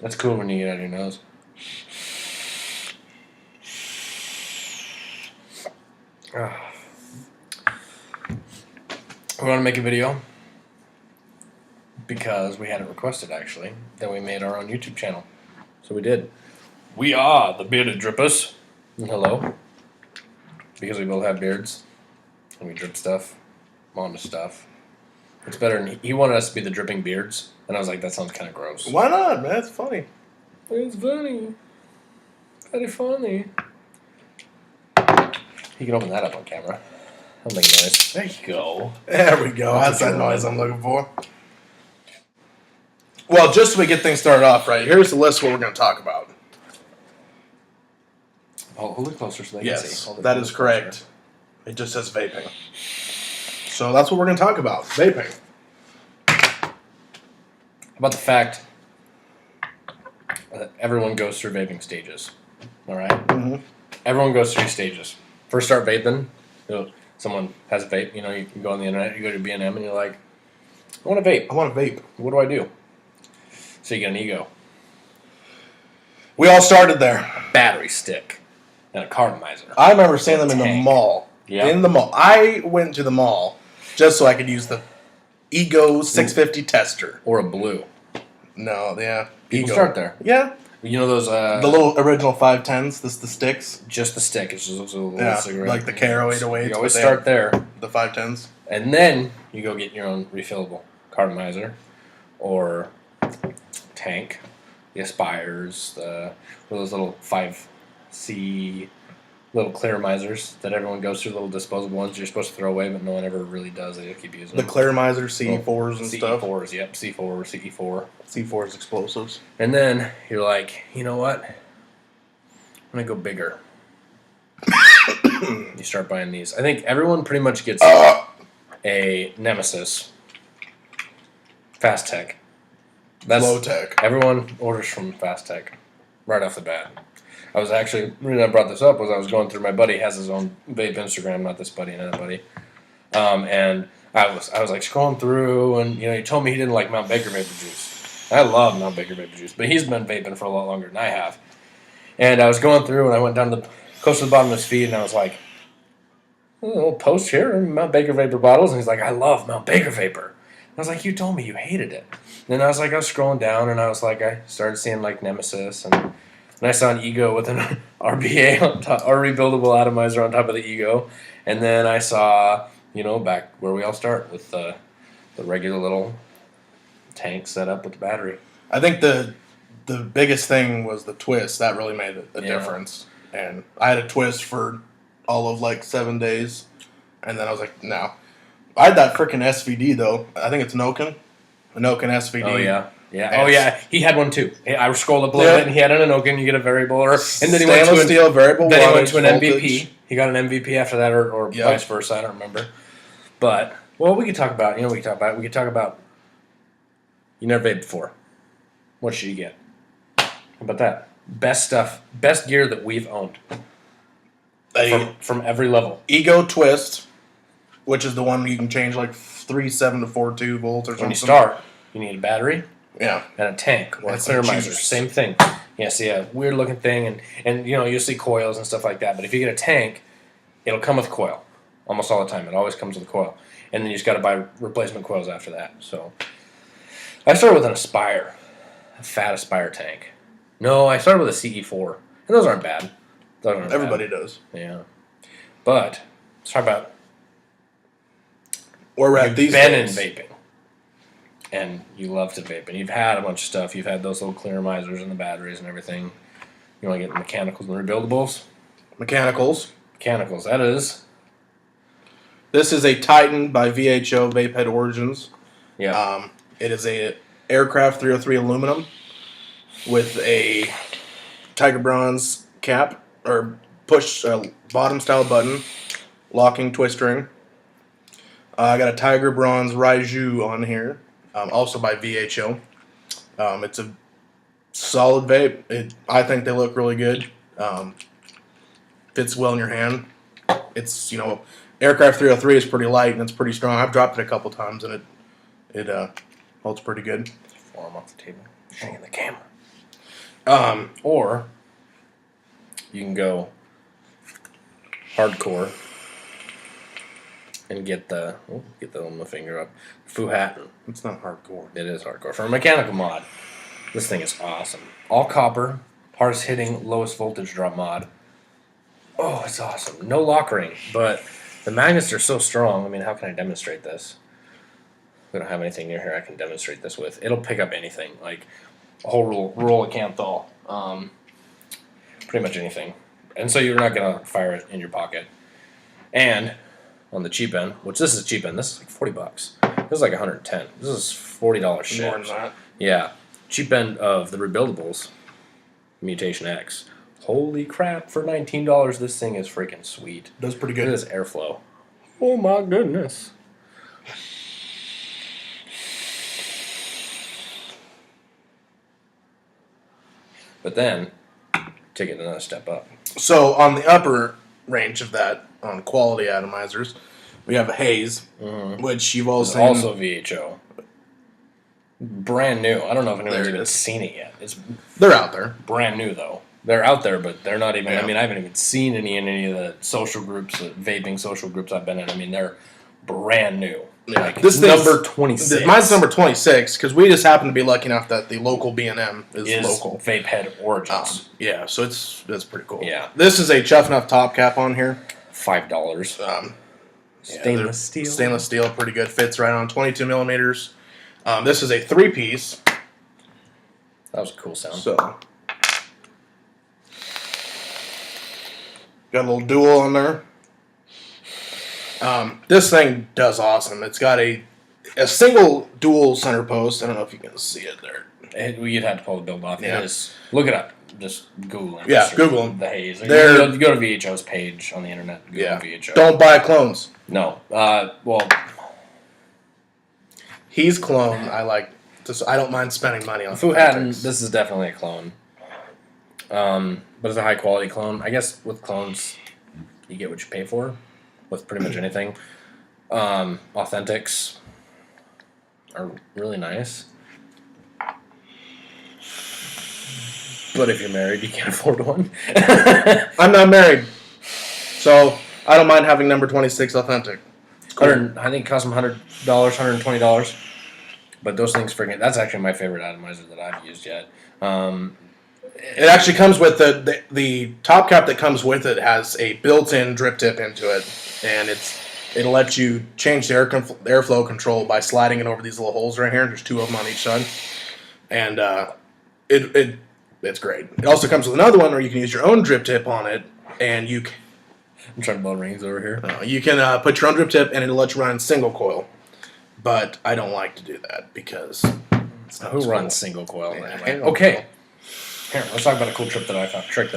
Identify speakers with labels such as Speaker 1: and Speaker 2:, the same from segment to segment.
Speaker 1: That's cool when you get out of your nose. We want to make a video because we had it requested, actually, that we made our own YouTube channel. So we did. We are the Bearded Drippers. Hello. Because we both have beards and we drip stuff onto stuff. It's better. And he wanted us to be the dripping beards, and I was like, that sounds kind of gross.
Speaker 2: Why not, man? It's funny.
Speaker 1: It's funny. Very funny. You can open that up on camera. That'll make noise. There you go.
Speaker 2: There we go. That's that noise I'm looking for. Well, just so we get things started off right, here's the list of what we're going to talk about.
Speaker 1: Oh, hold it closer so they can see.
Speaker 2: Yes, that is correct. It just says vaping. So that's what we're going to talk about, vaping.
Speaker 1: How about the fact that everyone goes through vaping stages? All right?
Speaker 2: Mm-hmm.
Speaker 1: Everyone goes through stages. First start vaping. Someone has a vape. You know, you can go on the internet, you go to B&M, and you're like, I want a vape.
Speaker 2: I want a vape.
Speaker 1: What do I do? So you get an ego.
Speaker 2: We all started there.
Speaker 1: Battery stick. And a carbomizer.
Speaker 2: I remember seeing them in the mall.
Speaker 1: Yeah.
Speaker 2: In the mall. I went to the mall just so I could use the Ego 650 tester.
Speaker 1: Or a blue.
Speaker 2: No, yeah.
Speaker 1: People start there.
Speaker 2: Yeah.
Speaker 1: You know those...
Speaker 2: the little original 510s, the sticks?
Speaker 1: Just the stick. It's just a little cigarette.
Speaker 2: Like the Caro 808s.
Speaker 1: You always start there.
Speaker 2: The 510s.
Speaker 1: And then you go get your own refillable carbomizer or tank. The Aspires, those little 5C little clearmizers that everyone goes through, little disposable ones you're supposed to throw away, but no one ever really does. They keep using them.
Speaker 2: The clearmizer C4s and stuff.
Speaker 1: C4s, yep, C4, CE4.
Speaker 2: C4's explosives.
Speaker 1: And then you're like, you know what? I'm going to go bigger. You start buying these. I think everyone pretty much gets a Nemesis. Fast Tech. That's
Speaker 2: Low Tech.
Speaker 1: Everyone orders from Fast Tech right off the bat. I was actually, the reason I brought this up was I was going through, my buddy has his own vape Instagram, not this buddy, another buddy. And I was like scrolling through, and you know, he told me he didn't like Mount Baker Vapor Juice. I love Mount Baker Vapor Juice, but he's been vaping for a lot longer than I have. And I was going through, and I went down close to the bottom of his feed, and I was like, a little post here, Mount Baker Vapor bottles, and he's like, I love Mount Baker Vapor. And I was like, you told me you hated it. And then I was scrolling down, and I was like, I started seeing like Nemesis, and I saw an Ego with an RBA on top, or rebuildable atomizer on top of the Ego. And then I saw, you know, back where we all start with the regular little tank set up with the battery.
Speaker 2: I think the biggest thing was the twist. That really made a difference. And I had a twist for all of like 7 days. And then I was like, no. I had that freaking SVD though. I think it's Anokin. Anokin SVD.
Speaker 1: Oh, yeah. Yeah. Oh, yeah. He had one too. I scrolled up a little bit, and he had an Anokin. You get a variable, and then he went to
Speaker 2: steel variable.
Speaker 1: Then he went to an MVP. He got an MVP after that, or vice versa. I don't remember. But we could talk about. You know, we could talk about. You never vaped before. What should you get? How about that? Best stuff, best gear that we've owned. From every level.
Speaker 2: Ego Twist, which is the one you can change like 3.7 to 4.2 volts or something.
Speaker 1: When you start, you need a battery.
Speaker 2: Yeah.
Speaker 1: And a tank or a clearmizer. Same thing. Yeah, see a weird looking thing, and you know, you'll see coils and stuff like that. But if you get a tank, it'll come with coil. Almost all the time. It always comes with a coil. And then you just got to buy replacement coils after that. So I started with an Aspire. A fat Aspire tank. No, I started with a CE4. And those aren't bad.
Speaker 2: Everybody does.
Speaker 1: Yeah. But let's talk about
Speaker 2: where we're at these days.
Speaker 1: In vaping. And you love to vape, and you've had a bunch of stuff. You've had those little clearmizers and the batteries and everything. You want to get the mechanicals and the rebuildables?
Speaker 2: Mechanicals,
Speaker 1: that is.
Speaker 2: This is a Titan by VHO Vapehead Origins.
Speaker 1: Yeah.
Speaker 2: It is a Aircraft 303 aluminum with a Tiger Bronze cap, or push bottom style button, locking twist ring. I got a Tiger Bronze Raiju on here. Also by VHO. It's a solid vape. I think they look really good. Fits well in your hand. It's, you know, Aircraft 303 is pretty light and it's pretty strong. I've dropped it a couple times and it holds pretty good.
Speaker 1: Form off the table. Showing the camera. Or you can go hardcore and get the on the finger up. Fuhattan.
Speaker 2: It's not hardcore.
Speaker 1: It is hardcore. For a mechanical mod, this thing is awesome. All copper, hardest hitting, lowest voltage drop mod. Oh, it's awesome. No lock ring, but the magnets are so strong. I mean, how can I demonstrate this? We don't have anything near here I can demonstrate this with. It'll pick up anything, like a whole roll of Canthol, pretty much anything. And so you're not going to fire it in your pocket. And on the cheap end, which this is cheap end, this is like $40. This is like 110. This is $40 shit.
Speaker 2: More than that.
Speaker 1: Yeah. Cheap end of the rebuildables, Mutation X. Holy crap, for $19, this thing is freaking sweet.
Speaker 2: Does pretty
Speaker 1: Look
Speaker 2: good.
Speaker 1: at this airflow. Oh my goodness. But then, take it another step up.
Speaker 2: So on the upper range of that, on quality atomizers, we have a Haze, which you've all
Speaker 1: It's
Speaker 2: seen.
Speaker 1: also VHO. Brand new. I don't know if anyone's
Speaker 2: There it
Speaker 1: even
Speaker 2: is.
Speaker 1: seen it yet. It's
Speaker 2: They're out there.
Speaker 1: brand new, though. They're out there, but they're not even.
Speaker 2: Yeah.
Speaker 1: I mean, I haven't even seen any in any of the social groups, the vaping social groups I've been in. I mean, they're brand new.
Speaker 2: Yeah.
Speaker 1: Like,
Speaker 2: This thing's-
Speaker 1: number 26.
Speaker 2: Mine's number 26 because we just happen to be lucky enough that the local B&M is
Speaker 1: is
Speaker 2: local.
Speaker 1: Vape Head Origins.
Speaker 2: Yeah, so that's pretty cool.
Speaker 1: Yeah.
Speaker 2: This is a Chuff Enough top cap on here.
Speaker 1: $5.
Speaker 2: Yeah,
Speaker 1: Stainless steel.
Speaker 2: Stainless steel, pretty good. Fits right on 22 millimeters. This is a 3-piece.
Speaker 1: That was a cool sound.
Speaker 2: So got a little dual on there. This thing does awesome. It's got a single dual center post. I don't know if you can see it there.
Speaker 1: You'd have to pull the build off.
Speaker 2: Yeah.
Speaker 1: It is, look it up. Just Google it.
Speaker 2: Yeah,
Speaker 1: Just
Speaker 2: Google 'em.
Speaker 1: the Haze. You
Speaker 2: They're-
Speaker 1: go to VHO's page on the internet. Google
Speaker 2: Yeah.
Speaker 1: VHO.
Speaker 2: Don't buy clones.
Speaker 1: No. Well,
Speaker 2: He's clone. I don't mind spending money on
Speaker 1: Fuhattan,
Speaker 2: Fuhattans.
Speaker 1: this is definitely a clone. But it's a high quality clone. I guess with clones, you get what you pay for with pretty much anything. Authentics are really nice. But if you're married, you can't afford one.
Speaker 2: I'm not married, so I don't mind having number 26 authentic.
Speaker 1: I think it cost them $100, $120. But those things freaking... That's actually my favorite atomizer that I've used yet.
Speaker 2: It actually comes with the top cap that comes with it has a built-in drip tip into it, and it'll let you change the airflow control by sliding it over these little holes right here. There's 2 of them on each side, and it's great. It also comes with another one where you can use your own drip tip on it, and you
Speaker 1: I'm trying to blow rings over here.
Speaker 2: can put your own drip tip, and it'll let you run in single coil. But I don't like to do that because it's not
Speaker 1: Who
Speaker 2: as
Speaker 1: runs
Speaker 2: cool.
Speaker 1: single coil
Speaker 2: Yeah,
Speaker 1: anyway?
Speaker 2: single
Speaker 1: Okay. Here, let's talk about a cool trick that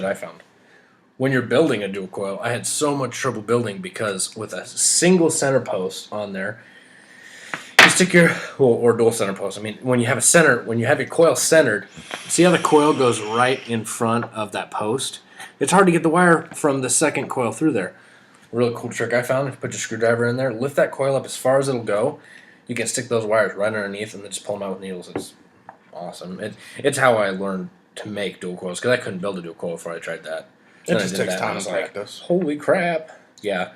Speaker 1: I found. When you're building a dual coil, I had so much trouble building because with a single center post on there, you stick your or dual center post. I mean, when you have your coil centered, see how the coil goes right in front of that post? It's hard to get the wire from the second coil through there. A really cool trick I found: if you put your screwdriver in there, lift that coil up as far as it'll go. You can stick those wires right underneath and then just pull them out with needles. It's awesome. It's how I learned to make dual coils because I couldn't build a dual coil before I tried that.
Speaker 2: It
Speaker 1: Then I
Speaker 2: just
Speaker 1: did
Speaker 2: takes
Speaker 1: that, and I
Speaker 2: time
Speaker 1: was
Speaker 2: to
Speaker 1: like,
Speaker 2: practice.
Speaker 1: holy crap! Yeah,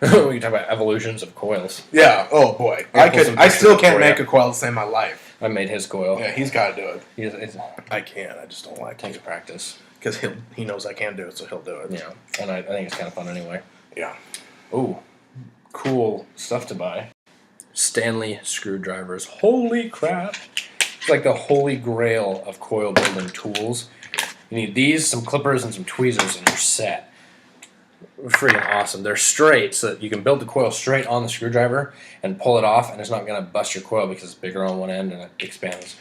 Speaker 1: we can talk about evolutions of coils.
Speaker 2: Yeah. Oh boy.
Speaker 1: I'll pull some
Speaker 2: I still
Speaker 1: pictures
Speaker 2: can't
Speaker 1: for
Speaker 2: make
Speaker 1: you.
Speaker 2: a coil to save my life.
Speaker 1: I made his coil.
Speaker 2: Yeah, he's got to do it.
Speaker 1: It
Speaker 2: I can't. I just don't like
Speaker 1: takes
Speaker 2: it
Speaker 1: practice.
Speaker 2: because he knows I can do it, so he'll do it.
Speaker 1: Yeah, and I think it's kind of fun anyway.
Speaker 2: Yeah.
Speaker 1: Ooh, cool stuff to buy. Stanley screwdrivers. Holy crap! It's like the holy grail of coil building tools. You need these, some clippers, and some tweezers, and you're set. Freaking awesome. They're straight, so that you can build the coil straight on the screwdriver and pull it off, and it's not going to bust your coil because it's bigger on one end and it expands.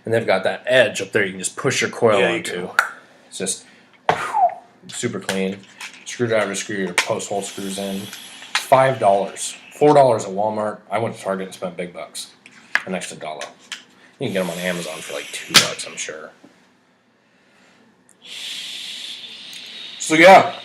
Speaker 1: And they've got that edge up there you can just push your coil
Speaker 2: Yeah, you
Speaker 1: onto. It's just super clean. Screwdriver, screw your post hole screws in. $5. $4 at Walmart. I went to Target and spent big bucks. An extra $1. You can get them on Amazon for like $2, I'm sure.
Speaker 2: So yeah.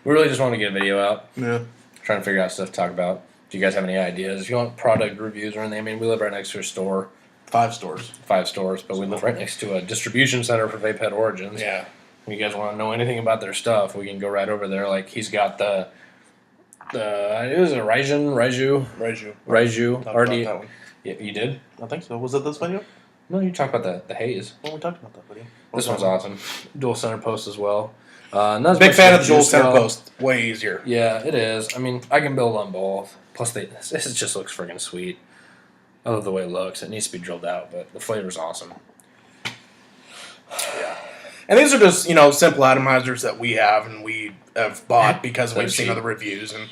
Speaker 1: We really just want to get a video out.
Speaker 2: Yeah.
Speaker 1: Trying to figure out stuff to talk about. Do you guys have any ideas? If you want product reviews or anything, I mean, we live right next to a store.
Speaker 2: 5 stores.
Speaker 1: 5 stores, but we live right next to a distribution center for Vape Head Origins.
Speaker 2: Yeah.
Speaker 1: If you guys want to know anything about their stuff, we can go right over there. Like, he's got the it was a Raiju.
Speaker 2: Talked about
Speaker 1: RD.
Speaker 2: that one.
Speaker 1: Yeah, you did?
Speaker 2: I think so. Was it this video?
Speaker 1: No, you talked about the haze.
Speaker 2: Well, we talked about that video.
Speaker 1: This one's awesome. Dual center post as well. Not as
Speaker 2: Big
Speaker 1: much
Speaker 2: fan
Speaker 1: as
Speaker 2: of the dual
Speaker 1: juice,
Speaker 2: center
Speaker 1: though.
Speaker 2: post. Way easier.
Speaker 1: Yeah, it is. I mean, I can build on both. Plus, this just looks freaking sweet. I love the way it looks. It needs to be drilled out, but the flavor's awesome.
Speaker 2: Yeah. And these are just, simple atomizers that we have and we have bought because we've seen other reviews and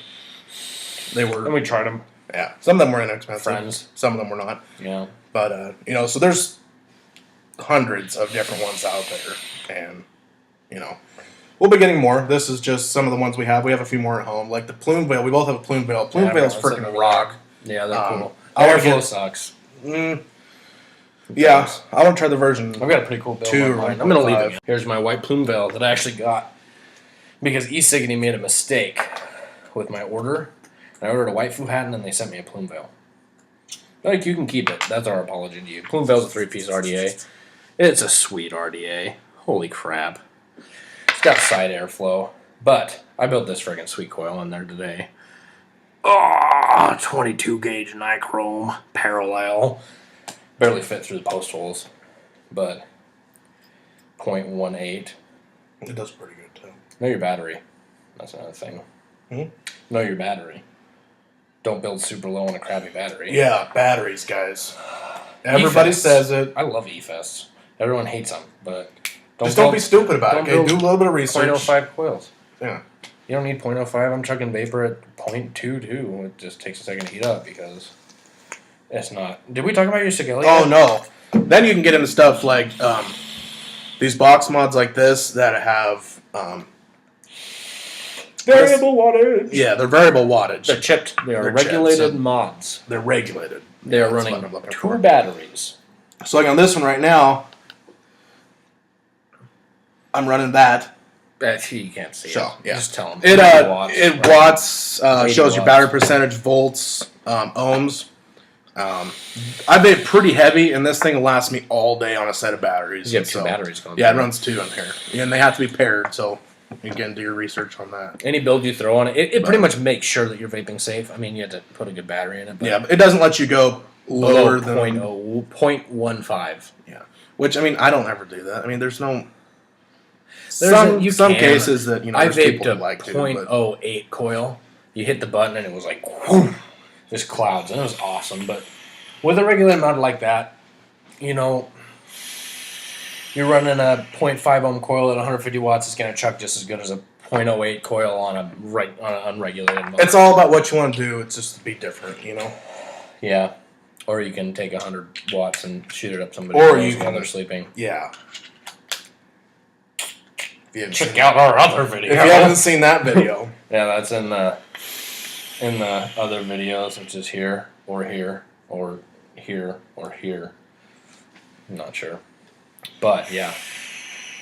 Speaker 2: they were...
Speaker 1: And we tried them.
Speaker 2: Yeah. Some of them were inexpensive.
Speaker 1: Friends.
Speaker 2: Some of them were not.
Speaker 1: Yeah.
Speaker 2: But, so there's hundreds of different ones out there. And, we'll be getting more. This is just some of the ones we have. We have a few more at home. Like the Plume Veil. We both have a Plume Veil. Plume Veil's freaking rock.
Speaker 1: Yeah, they're cool.
Speaker 2: Airflow
Speaker 1: sucks.
Speaker 2: Yeah, I want to try the version.
Speaker 1: I've got a pretty cool build
Speaker 2: 2
Speaker 1: on
Speaker 2: or
Speaker 1: mine. I'm going to leave
Speaker 2: 1.5.
Speaker 1: it. Here's my white Plume Veil that I actually got because e-ciggity made a mistake with my order. I ordered a white Fu hat and then they sent me a Plume Veil. Like, you can keep it. That's our apology to you. Plume Veil's a 3-piece RDA. It's a sweet RDA. Holy crap. It's got side airflow. But I built this friggin' sweet coil on there today. Oh, 22 gauge nichrome parallel. Barely fit through the post holes. But 0.18.
Speaker 2: It does pretty good, too.
Speaker 1: Know your battery. That's another thing. Know your battery. Don't build super low on a crappy battery.
Speaker 2: Yeah, batteries, guys. Everybody says it.
Speaker 1: I love E-Fests. Everyone hates them, but
Speaker 2: don't be stupid about it. Okay, do a little bit of research.
Speaker 1: 0.05 coils.
Speaker 2: Yeah.
Speaker 1: You don't need 0.05. I'm chucking vapor at 0.22. It just takes a second to heat up because it's not. Did we talk about your Sigelia?
Speaker 2: Oh no. Then you can get into stuff like these box mods like this that have
Speaker 1: variable wattage.
Speaker 2: Yeah, they're variable wattage.
Speaker 1: They're chipped. They are
Speaker 2: They're
Speaker 1: regulated
Speaker 2: chipped, so
Speaker 1: mods.
Speaker 2: They're regulated.
Speaker 1: They are
Speaker 2: That's what
Speaker 1: running
Speaker 2: I'm looking
Speaker 1: 2
Speaker 2: for.
Speaker 1: batteries.
Speaker 2: So like on this one right now, I'm running that.
Speaker 1: You can't see
Speaker 2: So,
Speaker 1: it.
Speaker 2: yeah.
Speaker 1: Just tell them.
Speaker 2: It watts,
Speaker 1: Weighted
Speaker 2: shows your
Speaker 1: watts.
Speaker 2: battery percentage, volts, ohms. I vape pretty heavy, and this thing will last me all day on a set of batteries.
Speaker 1: You have 2 batteries going.
Speaker 2: Yeah, it runs 2 on here, and they have to be paired. So again, do your research on that.
Speaker 1: Any build you throw on it, it pretty much makes sure that you're vaping safe. I mean, you have to put a good battery in it. But
Speaker 2: Yeah, but it doesn't let you go lower than
Speaker 1: 0.15.
Speaker 2: Yeah, which I mean, I don't ever do that. I mean, there's no.
Speaker 1: There's
Speaker 2: some cases that
Speaker 1: I
Speaker 2: there's
Speaker 1: vaped
Speaker 2: people
Speaker 1: a
Speaker 2: who like to.
Speaker 1: 0.08 coil. You hit the button and it was like whoosh, just clouds, and it was awesome. But with a regulated mod like that, you're running a 0.5 ohm coil at 150 watts. It's going to chuck just as good as a 0.08 coil on an unregulated mod.
Speaker 2: It's all about what you want to do. It's just to be different,
Speaker 1: Yeah. Or you can take 100 watts and shoot it up somebody's
Speaker 2: Or
Speaker 1: nose
Speaker 2: you
Speaker 1: while
Speaker 2: can-
Speaker 1: they're sleeping.
Speaker 2: Yeah.
Speaker 1: Check out our other video.
Speaker 2: If you haven't seen that video,
Speaker 1: Yeah, that's in the other videos, which is here or here or here or here. I'm not sure, but yeah,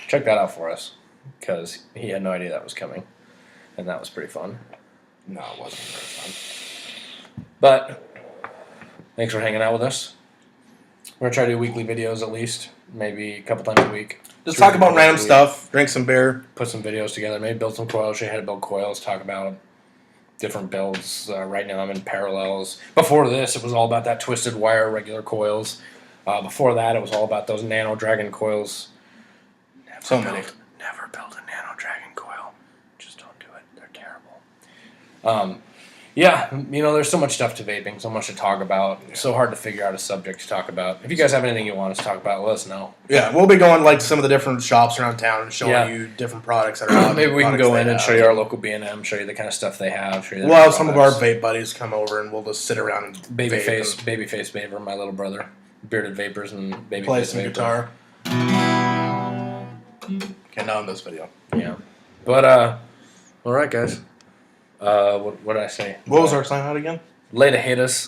Speaker 1: check that out for us because he had no idea that was coming, and that was pretty fun.
Speaker 2: no, it wasn't very fun.
Speaker 1: But thanks for hanging out with us. We're gonna try to do weekly videos at least, maybe a couple times a week.
Speaker 2: Just talk about random stuff, drink some beer.
Speaker 1: Put some videos together, maybe build some coils, show you how to build coils, talk about different builds. Right now I'm in parallels. Before this, it was all about that twisted wire regular coils. Before that, it was all about those Nano Dragon coils.
Speaker 2: So many.
Speaker 1: Never build a Nano Dragon coil. Just don't do it. They're terrible. Yeah, there's so much stuff to vaping, so much to talk about. It's so hard to figure out a subject to talk about. If you guys have anything you want us to talk about, let us know.
Speaker 2: Yeah, we'll be going like some of the different shops around town and showing
Speaker 1: Yeah.
Speaker 2: you different products that are out.
Speaker 1: Maybe we can
Speaker 2: products
Speaker 1: go
Speaker 2: they
Speaker 1: in and
Speaker 2: have.
Speaker 1: show you our local B&M, show you the kind of stuff they have. Show you their
Speaker 2: We'll have some of our
Speaker 1: products.
Speaker 2: vape buddies come over and we'll just sit around and
Speaker 1: Babyface Vapor, my little brother. Bearded Vapors and
Speaker 2: play
Speaker 1: Babyface
Speaker 2: some
Speaker 1: Vapor.
Speaker 2: guitar. Okay, now in this video.
Speaker 1: Yeah. But, alright guys. What did I say?
Speaker 2: What was our sign out again?
Speaker 1: Lay to hate us.